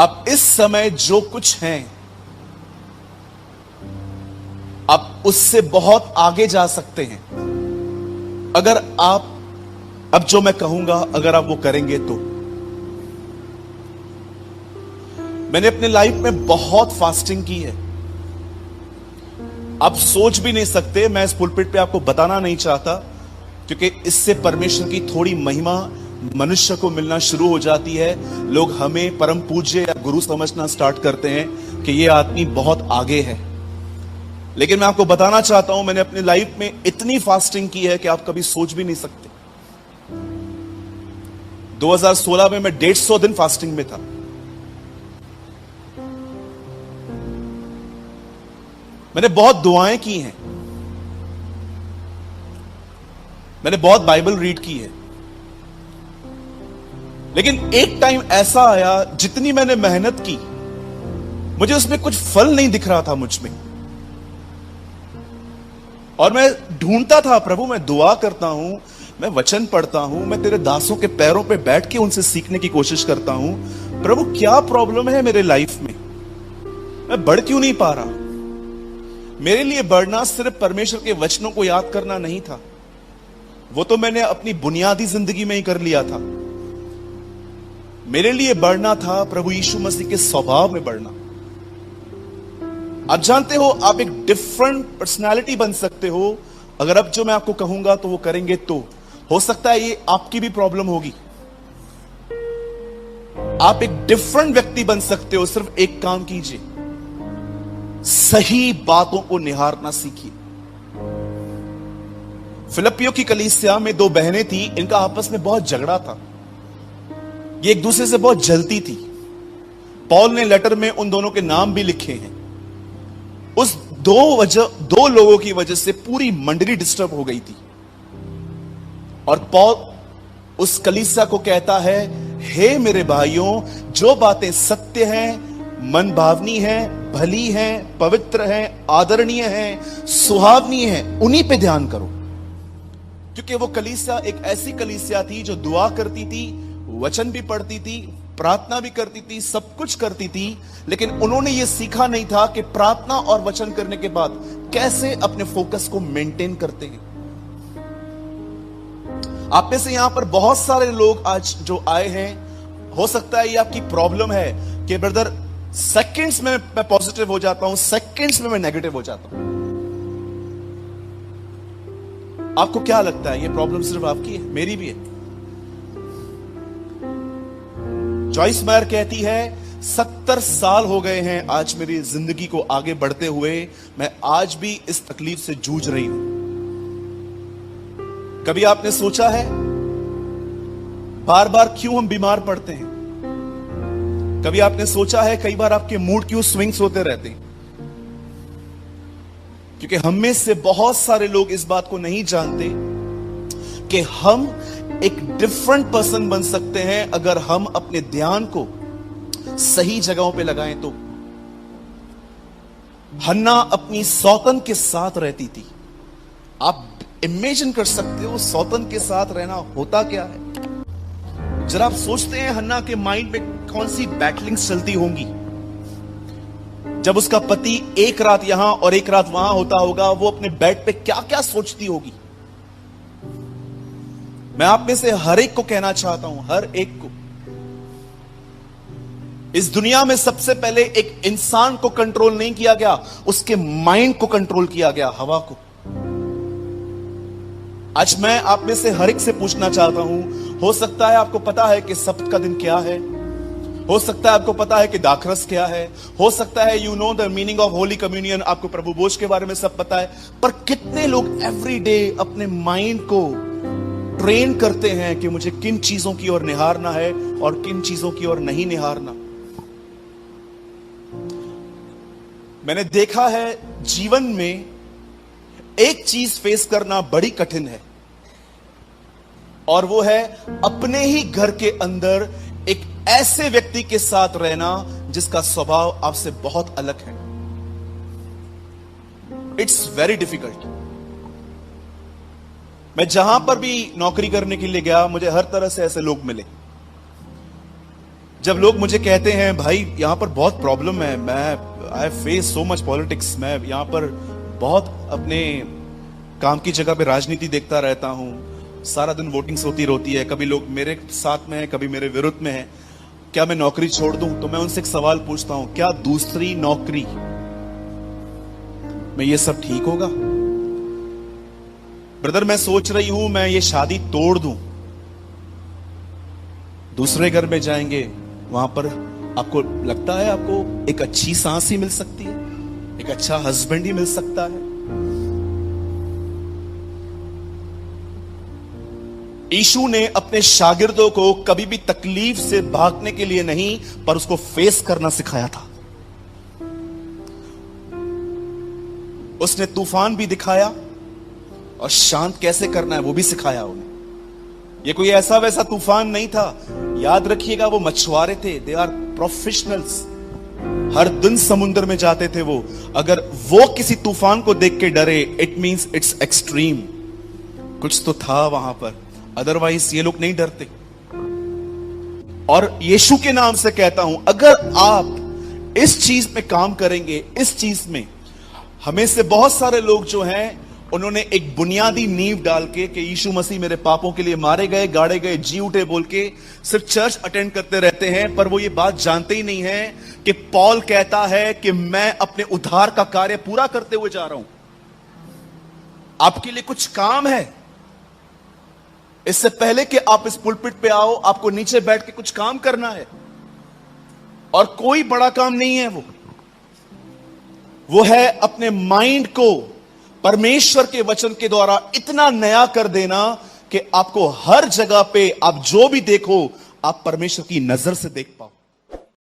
आप इस समय जो कुछ हैं, आप उससे बहुत आगे जा सकते हैं अगर आप अब जो मैं कहूंगा अगर आप वो करेंगे तो। मैंने अपने लाइफ में बहुत फास्टिंग की है, आप सोच भी नहीं सकते। मैं इस पुलपिट पे आपको बताना नहीं चाहता, क्योंकि इससे परमेश्वर की थोड़ी महिमा मनुष्य को मिलना शुरू हो जाती है। लोग हमें परम पूज्य या गुरु समझना स्टार्ट करते हैं कि ये आदमी बहुत आगे है। लेकिन मैं आपको बताना चाहता हूं, मैंने अपनी लाइफ में इतनी फास्टिंग की है कि आप कभी सोच भी नहीं सकते। 2016 में मैं 150 दिन फास्टिंग में था। मैंने बहुत दुआएं की हैं, मैंने बहुत बाइबल रीड की है, लेकिन एक टाइम ऐसा आया जितनी मैंने मेहनत की मुझे उसमें कुछ फल नहीं दिख रहा था मुझ में। और मैं ढूंढता था, प्रभु मैं दुआ करता हूं, मैं वचन पढ़ता हूं, मैं तेरे दासों के पैरों पे बैठ के उनसे सीखने की कोशिश करता हूं, प्रभु क्या प्रॉब्लम है मेरे लाइफ में, मैं बढ़ क्यों नहीं पा रहा। मेरे लिए बढ़ना सिर्फ परमेश्वर के वचनों को याद करना नहीं था, वो तो मैंने अपनी बुनियादी जिंदगी में ही कर लिया था। मेरे लिए बढ़ना था प्रभु यीशु मसीह के स्वभाव में बढ़ना। आप जानते हो, आप एक डिफरेंट पर्सनालिटी बन सकते हो अगर अब जो मैं आपको कहूंगा तो वो करेंगे तो। हो सकता है ये आपकी भी प्रॉब्लम होगी। आप एक डिफरेंट व्यक्ति बन सकते हो, सिर्फ एक काम कीजिए, सही बातों को निहारना सीखिए। फिलिप्पियों की कलीसिया में दो बहनें थी, इनका आपस में बहुत झगड़ा था, ये एक दूसरे से बहुत जलती थी। पॉल ने लेटर में उन दोनों के नाम भी लिखे हैं। उस दो लोगों की वजह से पूरी मंडली डिस्टर्ब हो गई थी। और पॉल उस कलीसिया को कहता है, हे मेरे भाइयों, जो बातें सत्य हैं, मन भावनी हैं, भली हैं, पवित्र हैं, आदरणीय हैं, सुहावनी हैं, उन्हीं पे ध्यान करो। क्योंकि वो कलीसिया एक ऐसी कलीसिया थी जो दुआ करती थी, वचन भी पढ़ती थी, प्रार्थना भी करती थी, सब कुछ करती थी, लेकिन उन्होंने ये सीखा नहीं था कि प्रार्थना और वचन करने के बाद कैसे अपने फोकस को मेंटेन करते हैं। आप में से यहां पर बहुत सारे लोग आज जो आए हैं, हो सकता है ये आपकी प्रॉब्लम है कि ब्रदर सेकंड्स में मैं पॉजिटिव हो जाता हूं, सेकंड्स में मैं नेगेटिव हो जाता हूं। आपको क्या लगता है ये प्रॉब्लम सिर्फ आपकी है? मेरी भी है। जॉइस मेयर कहती है, 70 साल हो गए हैं आज मेरी जिंदगी को आगे बढ़ते हुए, मैं आज भी इस तकलीफ से जूझ रही हूं। कभी आपने सोचा है बार बार क्यों हम बीमार पड़ते हैं? कभी आपने सोचा है कई बार आपके मूड क्यों स्विंग्स होते रहते हैं? क्योंकि हम में से बहुत सारे लोग इस बात को नहीं जानते कि हम एक डिफरेंट पर्सन बन सकते हैं अगर हम अपने ध्यान को सही जगहों पे लगाएं तो। हन्ना अपनी सौतन के साथ रहती थी। आप इमेजिन कर सकते हो सौतन के साथ रहना होता क्या है? जरा आप सोचते हैं हन्ना के माइंड में कौन सी बैटलिंग्स चलती होंगी जब उसका पति एक रात यहां और एक रात वहां होता होगा। वो अपने बेड पे क्या क्या सोचती होगी। मैं आप में से हर एक को कहना चाहता हूं, हर एक को, इस दुनिया में सबसे पहले एक इंसान को कंट्रोल नहीं किया गया, उसके माइंड को कंट्रोल किया गया, हवा को। आज मैं आप में से हर एक से पूछना चाहता हूं, हो सकता है आपको पता है कि सब्त का दिन क्या है, हो सकता है आपको पता है कि दाखरस क्या है, हो सकता है you know the meaning of holy communion, आपको प्रभु भोज के बारे में सब पता है, पर कितने लोग एवरी डे अपने माइंड को ट्रेन करते हैं कि मुझे किन चीजों की ओर निहारना है और किन चीजों की ओर नहीं निहारना। मैंने देखा है जीवन में एक चीज फेस करना बड़ी कठिन है, और वो है अपने ही घर के अंदर एक ऐसे व्यक्ति के साथ रहना जिसका स्वभाव आपसे बहुत अलग है। It's very difficult. मैं जहां पर भी नौकरी करने के लिए गया, मुझे हर तरह से ऐसे लोग मिले। जब लोग मुझे कहते हैं भाई यहां पर बहुत प्रॉब्लम है, मैं I face so much politics, मैं यहां पर बहुत अपने काम की जगह पे राजनीति देखता रहता हूं, सारा दिन वोटिंग्स होती रहती है, कभी लोग मेरे साथ में है, कभी मेरे विरुद्ध में है, क्या मैं नौकरी छोड़ दूं? तो मैं उनसे एक सवाल पूछता हूं, क्या दूसरी नौकरी में ये सब ठीक होगा? ब्रदर मैं सोच रही हूं मैं ये शादी तोड़ दूं, दूसरे घर में जाएंगे, वहां पर आपको लगता है आपको एक अच्छी सांस ही मिल सकती है, एक अच्छा हस्बैंड ही मिल सकता है? यीशु ने अपने शागिर्दों को कभी भी तकलीफ से भागने के लिए नहीं, पर उसको फेस करना सिखाया था। उसने तूफान भी दिखाया और शांत कैसे करना है वो भी सिखाया उन्हें। ये कोई ऐसा वैसा तूफान नहीं था, याद रखिएगा वो मछुआरे थे, दे आर प्रोफेशनल्स, हर दिन समुद्र में जाते थे वो। अगर वो किसी तूफान को देख के डरे, इट मींस इट्स एक्सट्रीम, कुछ तो था वहां पर, अदरवाइज ये लोग नहीं डरते। और यीशु के नाम से कहता हूं, अगर आप इस चीज में काम करेंगे, इस चीज में, हमें से बहुत सारे लोग जो हैं उन्होंने एक बुनियादी नींव डाल के कि यीशु मसीह मेरे पापों के लिए मारे गए, गाड़े गए, जी उठे बोल के सिर्फ चर्च अटेंड करते रहते हैं, पर वो ये बात जानते ही नहीं है कि पॉल कहता है कि मैं अपने उद्धार का कार्य पूरा करते हुए जा रहा हूं। आपके लिए कुछ काम है, इससे पहले कि आप इस पुलपिट पे आओ, आपको नीचे बैठ के कुछ काम करना है, और कोई बड़ा काम नहीं है वो है अपने माइंड को परमेश्वर के वचन के द्वारा इतना नया कर देना कि आपको हर जगह पे आप जो भी देखो आप परमेश्वर की नजर से देख पाओ।